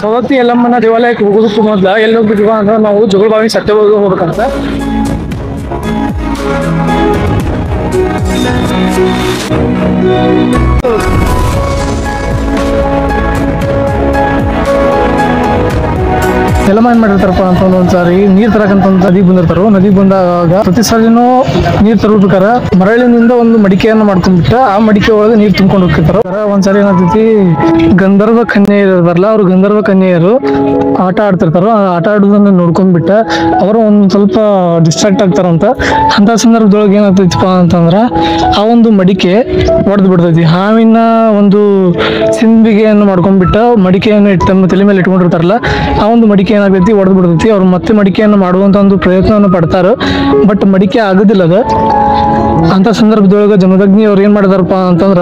ಸವದತ್ತಿ ಯಲ್ಲಮ್ಮನ ದೇವಾಲಯಕ್ಕೆ ಹೋಗೋದಕ್ಕೂ ಮೊದಲ ಎಲ್ಲಿ ಹೋಗ್ಬಿಟ್ಟಿವ ಅಂದ್ರೆ ನಾವು ಜೋಗಲಬಾವಿ ಸತ್ಯಭಾಗ ಹೋಗ್ಬೇಕಂತ. ಎಲ್ಲಮ್ಮ ಏನ್ ಮಾಡಿರ್ತಾರಪ್ಪ ಅಂತಂದ್ರೆ ಒಂದ್ಸಾರಿ ನೀರ್ ತರಕಂತ ನದಿ ಬಂದಿರ್ತಾರೋ. ನದಿ ಬಂದಾಗ ಪ್ರತಿ ಸಾರಿನೂ ನೀರ್ ತರಬೇಕಾರೆ ಮರಳಿನಿಂದ ಒಂದು ಮಡಿಕೆಯನ್ನು ಮಾಡ್ಕೊಂಡ್ಬಿಟ್ಟ ಆ ಮಡಿಕೆ ಒಳಗೆ ನೀರ್ ತುಂಬ್ಕೊಂಡು ಹೋಗ್ತಿರ್ತಾರ. ಒಂದ್ಸಾರಿ ಏನಾಗ್ತೈತಿ, ಗಂಧರ್ವ ಕನ್ಯೆಯರು ಇರ್ತಾರಲ್ಲ, ಅವ್ರು ಗಂಧರ್ವ ಕನ್ಯೆಯರು ಆಟ ಆಡ್ತಿರ್ತಾರೋ. ಆ ಆಟ ಆಡುದನ್ನ ನೋಡ್ಕೊಂಡ್ಬಿಟ್ಟ ಅವರು ಒಂದ್ ಸ್ವಲ್ಪ ಡಿಸ್ಟ್ರಾಕ್ಟ್ ಆಗ್ತಾರಂತ. ಅಂತ ಸಂದರ್ಭದೊಳಗೆ ಏನಾಗ್ತೈತಿಪ್ಪ ಅಂತಂದ್ರ ಆ ಒಂದು ಮಡಿಕೆ ಒಡೆದು ಬಿಡ್ತೈತಿ. ಹಾವಿನ ಒಂದು ಸಿಂಬಿಗೆಯನ್ನು ಮಾಡ್ಕೊಂಡ್ಬಿಟ್ಟ ಮಡಿಕೆಯನ್ನು ತಮ್ಮ ತಲೆ ಮೇಲೆ ಇಟ್ಕೊಂಡಿರ್ತಾರಲ್ಲ, ಆ ಒಂದು ಮಡಿಕೆ ಏನಾಗ್ತೈತಿ ಒಡೆದು ಬಿಡ್ತೈತಿ. ಅವ್ರು ಮತ್ತೆ ಮಡಿಕೆಯನ್ನು ಮಾಡುವಂತ ಒಂದು ಪ್ರಯತ್ನವನ್ನು ಪಡ್ತಾರ, ಬಟ್ ಮಡಿಕೆ ಆಗೋದಿಲ್ಲ ಅದ. ಅಂತ ಸಂದರ್ಭದೊಳಗ ಜಮದಗ್ನಿ ಅವ್ರು ಏನ್ ಮಾಡಿದಾರಪ್ಪ ಅಂತಂದ್ರ,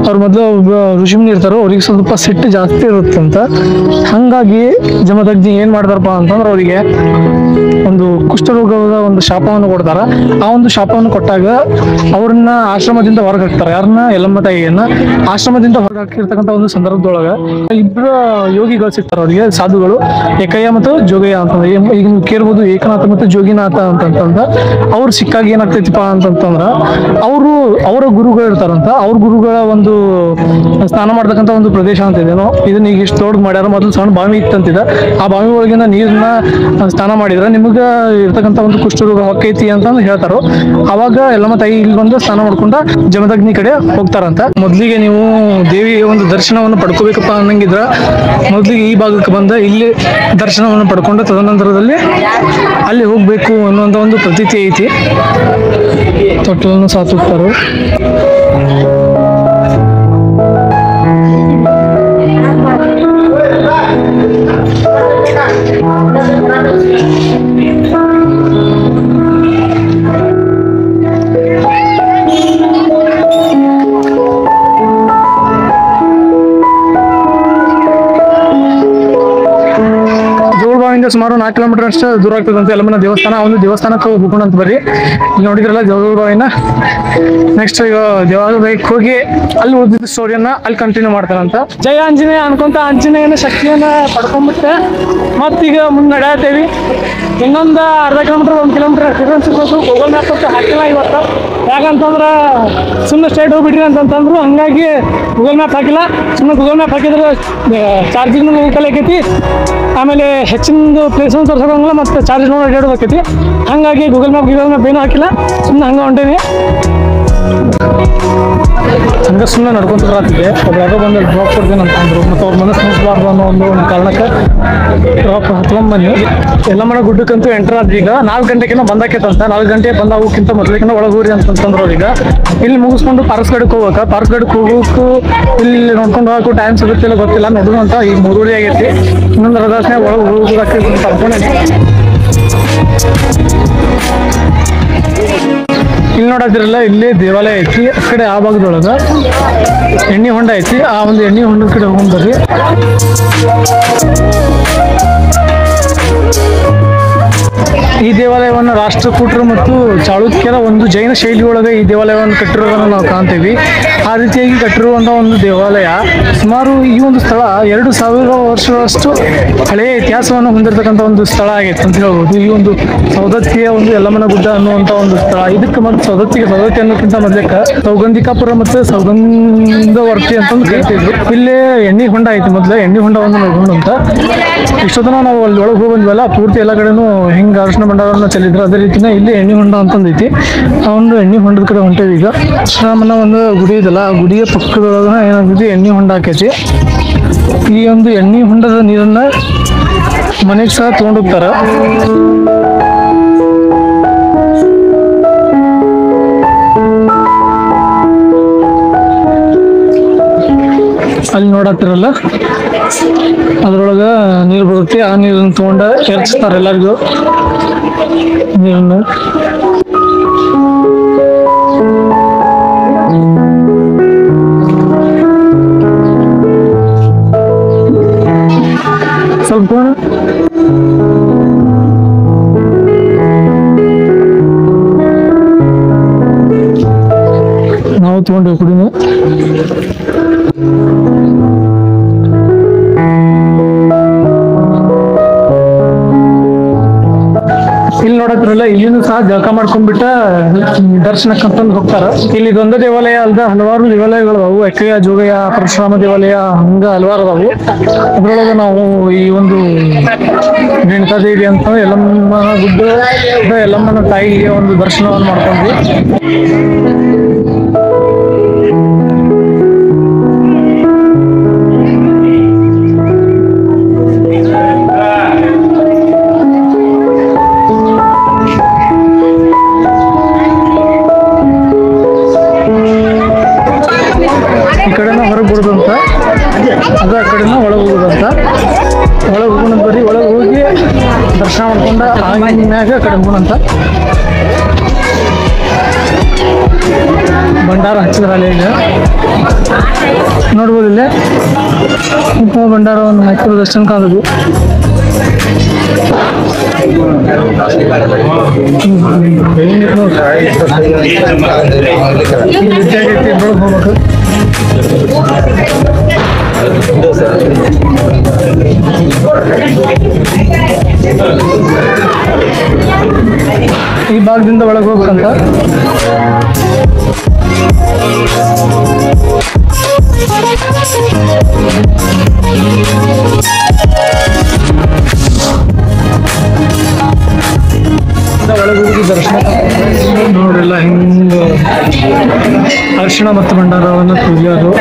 ಅವ್ರ ಮೊದಲು ಋಷಿಮುನಿ ಇರ್ತಾರೋ, ಅವ್ರಿಗೆ ಸ್ವಲ್ಪ ಸಿಟ್ಟು ಜಾಸ್ತಿ ಇರುತ್ತಂತ. ಹಂಗಾಗಿ ಜಮದಗ್ನಿ ಏನ್ ಮಾಡಿದಾರಪ್ಪ ಅಂತಂದ್ರ ಅವರಿಗೆ ಒಂದು ಕುಷ್ಠರೋಗದ ಒಂದು ಶಾಪವನ್ನು ಕೊಡ್ತಾರ. ಆ ಒಂದು ಶಾಪವನ್ನು ಕೊಟ್ಟಾಗ ಅವ್ರನ್ನ ಆಶ್ರಮದಿಂದ ಹೊರಗೆ ಹಾಕ್ತಾರ. ಯಾರನ್ನ? ಯಲ್ಲಮ್ಮ ತಾಯಿಯನ್ನ ಆಶ್ರಮದಿಂದ ಹೊರಗೆ ಹಾಕಿರ್ತಕ್ಕಂಥ ಒಂದು ಸಂದರ್ಭದೊಳಗ ಇಬ್ಬರು ಯೋಗಿಗಳು ಸಿಗ್ತಾರ ಅವ್ರಿಗೆ, ಸಾಧುಗಳು, ಏಕಯ್ಯ ಮತ್ತು ಜೋಗಯ್ಯ ಅಂತಂದ್ರೆ. ಈಗ ನೀವು ಕೇಳ್ಬೋದು ಏಕನಾಥ ಮತ್ತು ಜೋಗಿನಾಥ ಅಂತಂತಂದ. ಅವ್ರು ಸಿಕ್ಕಾಗ ಏನಾಗ್ತೈತಿಪ್ಪ ಅಂತಂತಂದ್ರ ಅವರ ಗುರುಗಳು ಇರ್ತಾರಂತ. ಅವ್ರ ಗುರುಗಳ ಒಂದು ಸ್ನಾನ ಮಾಡ್ತಕ್ಕಂಥ ಒಂದು ಪ್ರದೇಶ ಅಂತ ಇದೇನೋ. ಇದನ್ನ ಈಗ ಇಷ್ಟು ದೊಡ್ಡ ಮಾಡ್ಯಾರ. ಮೊದಲು ಸಣ್ಣ ಬಾವಿ ಇತ್ತಂತಿದ. ಆ ಬಾವಿ ಒಳಗಿನ ನೀರನ್ನ ಸ್ನಾನ ಮಾಡಿದ್ರೆ ನಿಮ್ಗೆ ಇರ್ತಕ್ಕಂಥ ಒಂದು ಕುಷ್ಠರೋಗ ಹೊಕ್ಕೈತಿ ಅಂತಂದು ಹೇಳ್ತಾರೋ. ಅವಾಗ ಯಲ್ಲಮ್ಮ ತಾಯಿ ಇಲ್ಲಿ ಬಂದು ಸ್ನಾನ ಮಾಡ್ಕೊಂಡ ಜಮದಗ್ನಿ ಕಡೆ ಹೋಗ್ತಾರಂತ. ಮೊದ್ಲಿಗೆ ನೀವು ದೇವಿಯ ಒಂದು ದರ್ಶನವನ್ನು ಪಡ್ಕೋಬೇಕಪ್ಪ ಅನ್ನಂಗಿದ್ರ ಮೊದ್ಲಿಗೆ ಈ ಭಾಗಕ್ಕೆ ಬಂದ ಇಲ್ಲಿ ದರ್ಶನವನ್ನು ಪಡ್ಕೊಂಡು ತದನಂತರದಲ್ಲಿ ಅಲ್ಲಿ ಹೋಗ್ಬೇಕು ಅನ್ನುವಂಥ ಒಂದು ಪ್ರತೀತಿ ಐತಿ. ತೊಟ್ಟಲನ್ನು ಸಾತುತ್ತಾರೆ. ಸುಮಾರು 4 ಕಿಲೋಮೀಟರ್ ಅಷ್ಟು ದೂರ ಆಗ್ತದಂತೆ ಯಲ್ಲಮ್ಮನ ದೇವಸ್ಥಾನ. ಆ ಒಂದು ದೇವಸ್ಥಾನಕ್ಕೆ ಹೋಗೋಣಂತ ಬರ್ರಿ. ಇಲ್ಲಿ ನೋಡಿದ್ರಲ್ಲ ಜೋಗಲಬಾವಿನ. ನೆಕ್ಸ್ಟ್ ಈಗ ದೇವಾಲಯಕ್ಕೆ ಹೋಗಿ ಅಲ್ಲಿ ಉಳಿದಿದ್ದ ಸ್ಟೋರಿಯನ್ನ ಅಲ್ಲಿ ಕಂಟಿನ್ಯೂ ಮಾಡ್ತಾರಂತ. ಜಯ ಆಂಜನೇಯ ಅನ್ಕೊಂತ ಆಂಜನೇಯನ ಶಕ್ತಿಯನ್ನ ಪಡ್ಕೊಂಡ್ಬಿಟ್ಟೆ ಮತ್ತೀಗ ಮುಂದೆ ನಡೆಯತ್ತೇವಿ. ಇನ್ನೊಂದು ಅರ್ಧ ಕಿಲೋಮೀಟರ್ 1 ಕಿಲೋಮೀಟರ್ ಡಿಫ್ರೆನ್ಸ್ ಇರ್ಬೋದು. ಗೂಗಲ್ ಮ್ಯಾಪ್ ಅಂತ ಹಾಕಿಲ್ಲ ಇವತ್ತು. ಯಾಕಂತಂದ್ರೆ ಸುಮ್ಮನೆ ಸ್ಟ್ರೈಟ್ ಹೋಗ್ಬಿಟ್ರಿ ಅಂತಂದ್ರು, ಹಂಗಾಗಿ ಗೂಗಲ್ ಮ್ಯಾಪ್ ಹಾಕಿಲ್ಲ. ಸುಮ್ಮನೆ ಗೂಗಲ್ ಮ್ಯಾಪ್ ಹಾಕಿದ್ರೆ ಚಾರ್ಜಿಂಗ್ ಕಲಿಯಕೈತಿ, ಆಮೇಲೆ ಹೆಚ್ಚಿನ ಪ್ಲೇಸ್ ಒಂದು ತೋರ್ಸೋಂಗಿಲ್ಲ, ಮತ್ತು ಚಾರ್ಜ್ ನೋಡಿ ಅಡ್ಡಾಡೋದಕ್ಕೈತಿ. ಹಾಗಾಗಿ ಗೂಗಲ್ ಮ್ಯಾಪ್ ಏನೂ ಹಾಕಿಲ್ಲ, ಸುಮ್ಮನೆ ಹಂಗೆ ಹೊಂಟೇನಿ. ಹಂಗೆ ಸುಮ್ಮನೆ ನಡ್ಕೊಂತ ಬರತ್ತಿದ್ದೆ. ಒಬ್ರು ಯಾರೋ ಬಂದು ಡ್ರಾಪ್ ಕೊಡ್ತೀನಿ ಅಂತ ಅಂದರು. ಮತ್ತು ಅವ್ರ ಮನಸ್ಸು ಮುಗಿಸ್ಬಾರ್ದು ಅನ್ನೋ ಒಂದು ಕಾರಣಕ್ಕೆ ಡ್ರಾಪ್ ಹತ್ಕೊಂಬನ್ನಿ. ಯಲ್ಲಮ್ಮನ ಗುಡ್ಡಕ್ಕಂತೂ ಎಂಟರ್ ಆದ್ರಿ. ಈಗ 4 ಗಂಟೆಗಿನ ಬಂದಾಕೈತಂತ. 4 ಗಂಟೆ ಬಂದಾಗೋಕ್ಕಿಂತ ಮೊದಲಿಗಿನ ಒಳಗೆ ಹೋಗ್ರಿ ಅಂತಂದ್ರೆ ಅವ್ರೀಗ ಇಲ್ಲಿ ಮುಗಿಸ್ಕೊಂಡು ಪಾರ್ಸ್ಗಡಕ್ಕೆ ಹೋಗ್ಬೇಕು. ಪಾರ್ಸ್ಗಡಕ್ಕೆ ಹೋಗೋಕ್ಕೂ ಇಲ್ಲಿ ನೋಡ್ಕೊಂಡು ಹೋಗೋಕ್ಕೂ ಟೈಮ್ ಸಿಗುತ್ತಿಲ್ಲ ಗೊತ್ತಿಲ್ಲ. ನೋಡೋಣ ಅಂತ ಈಗ 3 ಆಗೈತಿ. ಇನ್ನೊಂದು ರದಾಸನೆ ಒಳಗೆ ಹೋಗೋದಕ್ಕೆ ಕರ್ಕೊಂಡೇನಿ. ಇಲ್ಲಿ ನೋಡತ್ತಿರಲ್ಲ, ಇಲ್ಲಿ ದೇವಾಲಯ ಐತಿ. ಆ ಕಡೆ ಆ ಭಾಗದೊಳಗ ಎಣ್ಣೆ ಹೊಂಡ ಐತಿ. ಆ ಒಂದು ಎಣ್ಣೆ ಹೊಂಡದ ಕಡೆ ಹೋಗ್ಬರ್ರಿ. ಈ ದೇವಾಲಯವನ್ನು ರಾಷ್ಟ್ರಕೂಟರು ಮತ್ತು ಚಾಳುಕ್ಯರ ಒಂದು ಜೈನ ಶೈಲಿಯೊಳಗೆ ಈ ದೇವಾಲಯವನ್ನು ಕಟ್ಟಿರುವುದನ್ನು ನಾವು ಕಾಣ್ತೀವಿ. ಆ ರೀತಿಯಾಗಿ ಕಟ್ಟಿರುವಂಥ ಒಂದು ದೇವಾಲಯ ಸುಮಾರು ಈ ಒಂದು ಸ್ಥಳ 2000 ವರ್ಷಗಳಷ್ಟು ಹಳೆಯ ಇತಿಹಾಸವನ್ನು ಹೊಂದಿರತಕ್ಕಂಥ ಒಂದು ಸ್ಥಳ ಆಗೈತೆ ಅಂತ ಹೇಳ್ಬೋದು. ಈ ಒಂದು ಸೌದತ್ತಿಯ ಒಂದು ಯಲ್ಲಮ್ಮನ ಗುಡ್ಡ ಅನ್ನುವಂಥ ಒಂದು ಸ್ಥಳ. ಇದಕ್ಕೆ ಮತ್ತು ಸೌದತ್ತಿ ಅನ್ನೋಕ್ಕಿಂತ ಮೊದಲಕ್ಕೆ ಸೌಗಂಧಿಕಾಪುರ ಮತ್ತು ಸೌಗಂಧವರ್ತಿ ಅಂತಂದು ಕರಿತಿದ್ರು. ಇಲ್ಲೇ ಎಣ್ಣೆ ಹೊಂಡ ಐತಿ. ಮೊದಲು ಎಣ್ಣೆ ಹೊಂಡವನ್ನು ನೋಡ್ಕೊಂಡು ಅಂತ ಇಷ್ಟೊತ್ತನ ನಾವು ಅಲ್ಲಿ ಒಳಗೆ ಹೋಗಿ ಬಂದ್ವಲ್ಲ, ಪೂರ್ತಿ ಎಲ್ಲ ಕಡೆನೂ ಹೆಂಗೆ ಅರ್ಶನ ಭಂಡಾರವನ್ನು ಚೆಲ್ಲಿದ್ರು ಅದೇ ರೀತಿನ ಇಲ್ಲಿ ಎಣ್ಣೆ ಹೊಂಡ ಅಂತಂದೈತಿ. ಆ ಒಂದು ಎಣ್ಣೆ ಹೊಂಡದ ಕಡೆ ಹೊಂಟೇವಿ. ಈಗ ಶ್ರೀರಾಮನ ಒಂದು ಗುಡಿ ಇದಲ್ಲ, ಆ ಗುಡಿಯ ಪಕ್ಕದೊಳಗ ಏನಾಗ್ತೈತಿ ಎಣ್ಣೆ ಹೊಂಡ ಹಾಕೈತಿ. ಈ ಒಂದು ಎಣ್ಣೆ ಹೊಂಡದ ನೀರನ್ನ ಮನೆಗೆ ಸಹ ತಗೊಂಡೋಗ್ತಾರ. ಅಲ್ಲಿ ನೋಡತ್ತಿರಲ್ಲ, ಅದ್ರೊಳಗ ನೀರು ಬರುತ್ತೆ. ಆ ನೀರನ್ನು ತಗೊಂಡ ಎರಚ್ತಾರೆ ಎಲ್ಲರಿಗೂ ನೀರನ್ನು. ಸ್ವಲ್ಪ ನಾವು ತಗೊಂಡೇವು ಕುಡಿನ. ನೋಡತ್ರಲ್ಲ ಇಲ್ಲಿನೂ ಸಹ ಜಳಕ ಮಾಡ್ಕೊಂಡ್ಬಿಟ್ಟ ದರ್ಶನಕ್ಕಂತಂದು ಹೋಗ್ತಾರ. ಇಲ್ಲಿ ಇದೊಂದೇ ದೇವಾಲಯ ಅಲ್ದ ಹಲವಾರು ದೇವಾಲಯಗಳು ಅವು, ಎಕ್ಕಯ್ಯ ಜೋಗಯ್ಯ ಪರಶುರಾಮ ದೇವಾಲಯ ಹಂಗ ಹಲವಾರು ಅದಾವು. ಅದ್ರೊಳಗೆ ನಾವು ಈ ಒಂದು ರೇಣುಕಾದೇವಿ ಅಂತ ಯಲ್ಲಮ್ಮನ ಗುಡ್ಡ ಯಲ್ಲಮ್ಮನ ತಾಯಿಗೆ ಒಂದು ದರ್ಶನವನ್ನು ಮಾಡ್ಕೊಂಡ್ವಿ. ಈ ಕಡೆನ ಹೊರಗೆ ಬಿಡೋದಂತ, ಅದು ಆ ಕಡೆನ ಒಳಗೆ ಹೋಗೋದಂತ. ಒಳಗೆ ಹೋಗೋಣ ಬರ್ರಿ, ಒಳಗೆ ಹೋಗಿ ದರ್ಶನ ಮಾಡ್ಕೊಂಡ ಆಗಿನ ಮ್ಯಾಗ ಆ ಕಡೆ ಹೋಗೋಣಂತ. ಭಂಡಾರ ಹಚ್ಚಿದ್ರಲ್ಲ ಈಗ ನೋಡ್ಬೋದು. ಇಲ್ಲೇ ಭಂಡಾರವನ್ನು ಹಾಕಿರೋ ದರ್ಶನ ಕಾಣೋದು. ಹೋಗ್ಬೇಕು. ಈ ಭಾಗದಿಂದ ಒಳಗೆ ಹೋಗ್ಬೇಕಂತ. ಒಳಗೆ ಹೋಗಿ ದರ್ಶನ ನೋಡ್ರಿಲ್ಲ ಹಿಂಗ ಅರಿಶಿಣ ಮತ್ತು ಭಂಡಾರವನ್ನು ತುಳಿಯೋದು.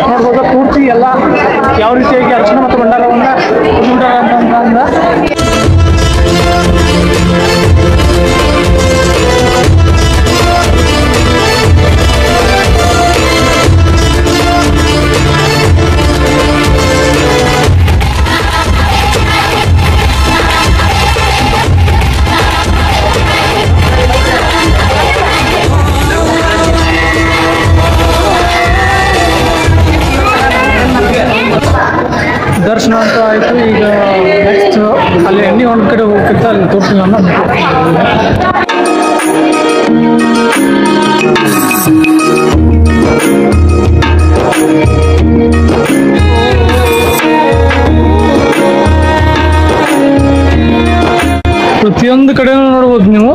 ನೋಡ್ಬೋದು ಪೂರ್ತಿ ಎಲ್ಲ ಯಾವ ರೀತಿಯಾಗಿ ಅರ್ಚನೆ ಮತ್ತು ಭಂಡಾರವನ್ನ ಅಂತಂದ ದರ್ಶನ ಅಂತ ಆಯಿತು. ಈಗ ನೆಕ್ಸ್ಟ್ ಅಲ್ಲಿ ಎಣ್ಣೆ ಒಂದು ಕಡೆ ಹೋಗ್ತಿತ್ತ, ಅಲ್ಲಿ ತೋರಿಸ್ತೀನಿ ನಾನು. ಪ್ರತಿಯೊಂದು ಕಡೆನೂ ನೋಡ್ಬೋದು ನೀವು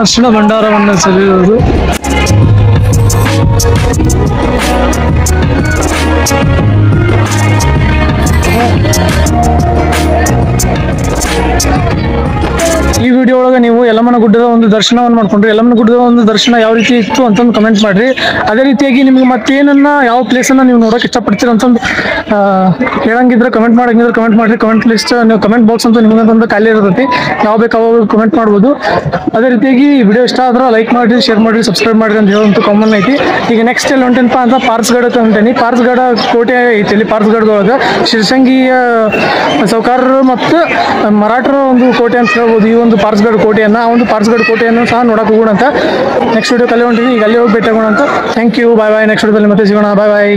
ಅರಿಶಿಣ ಭಂಡಾರವನ್ನು ಸರಿಯೋದು. ಈ ವಿಡಿಯೋ ಒಳಗೆ ನೀವು ಯಲ್ಲಮ್ಮನ ಗುಡ್ಡದ ಒಂದು ದರ್ಶನವನ್ನು ಮಾಡ್ಕೊಂಡ್ರಿ. ಯಲ್ಲಮ್ಮನ ಗುಡ್ಡದ ಒಂದು ದರ್ಶನ ಯಾವ ರೀತಿ ಇತ್ತು ಅಂತಂದು ಕಮೆಂಟ್ ಮಾಡ್ರಿ. ಅದೇ ರೀತಿಯಾಗಿ ನಿಮ್ಗೆ ಮತ್ತೇನನ್ನ ಯಾವ ಪ್ಲೇಸನ್ನು ನೀವು ನೋಡೋಕೆ ಇಷ್ಟಪಡ್ತೀರ ಅಂತಂದು ಹೇಳಂಗಿದ್ರೆ ಕಮೆಂಟ್ ಮಾಡಂಗಿದ್ರೆ ಕಮೆಂಟ್ ಮಾಡ್ರಿ. ಕಮೆಂಟ್ ಲಿಸ್ಟ್ ನೀವು ಕಮೆಂಟ್ ಬಾಕ್ಸ್ ಅಂತ ನಿಮ್ಗೊಂದು ಖಾಲಿ ಇರ್ತೈತಿ, ಯಾವ ಬೇಕು ಅವಾಗ ಕಮೆಂಟ್ ಮಾಡ್ಬೋದು. ಅದೇ ರೀತಿಯಾಗಿ ವಿಡಿಯೋ ಇಷ್ಟ ಆದ್ರೆ ಲೈಕ್ ಮಾಡಿರಿ, ಶೇರ್ ಮಾಡಿರಿ, ಸಬ್ಸ್ಕ್ರೈಬ್ ಮಾಡಿರಿ ಅಂತ ಹೇಳೋಂಥ ಕಾಮನ್ ಐತಿ. ಈಗ ನೆಕ್ಸ್ಟ್ ಎಲ್ಲಿ ಹೊಂಟೇನಪ್ಪ ಅಂತ ಪಾರ್ಸ್ಗಡ ಹೊಂಟೇನಿ. ಪಾರ್ಸ್ಗಡ ಕೋಟೆ ಐತಿ. ಇಲ್ಲಿ ಪಾರ್ಸ್ಗಡದೊಳಗೆ ಶಿರ್ಸಂಗಿಯ ಸೌಕಾರರು ಮತ್ತು ಮರಾಠರ ಒಂದು ಕೋಟೆ ಅಂತ ಹೇಳ್ಬೋದು. ಈ ಒಂದು ಪಾರ್ಸ್ಗಡ ಕೋಟೆಯನ್ನು, ಆ ಒಂದು ಪಾರ್ಸ್ಗಡ ಕೋಟೆಯನ್ನು ಸಹ ನೋಡಕ್ಕೆ ಹೋಗೋಣ ಅಂತ ನೆಕ್ಸ್ಟ್ ವಿಡಿಯೋ ಕಲೆ ಹೊಂಟಿನಿ. ಈಗ ಅಲ್ಲಿ ಹೋಗಿ ಭೇಟಿ ಆಗೋಣ ಅಂತ. Thank you, bye bye. Next ವಿಡಿಯೋದಲ್ಲಿ ಮತ್ತೆ ಸಿಗೋಣ. ಬಾಯ್ ಬಾಯ್.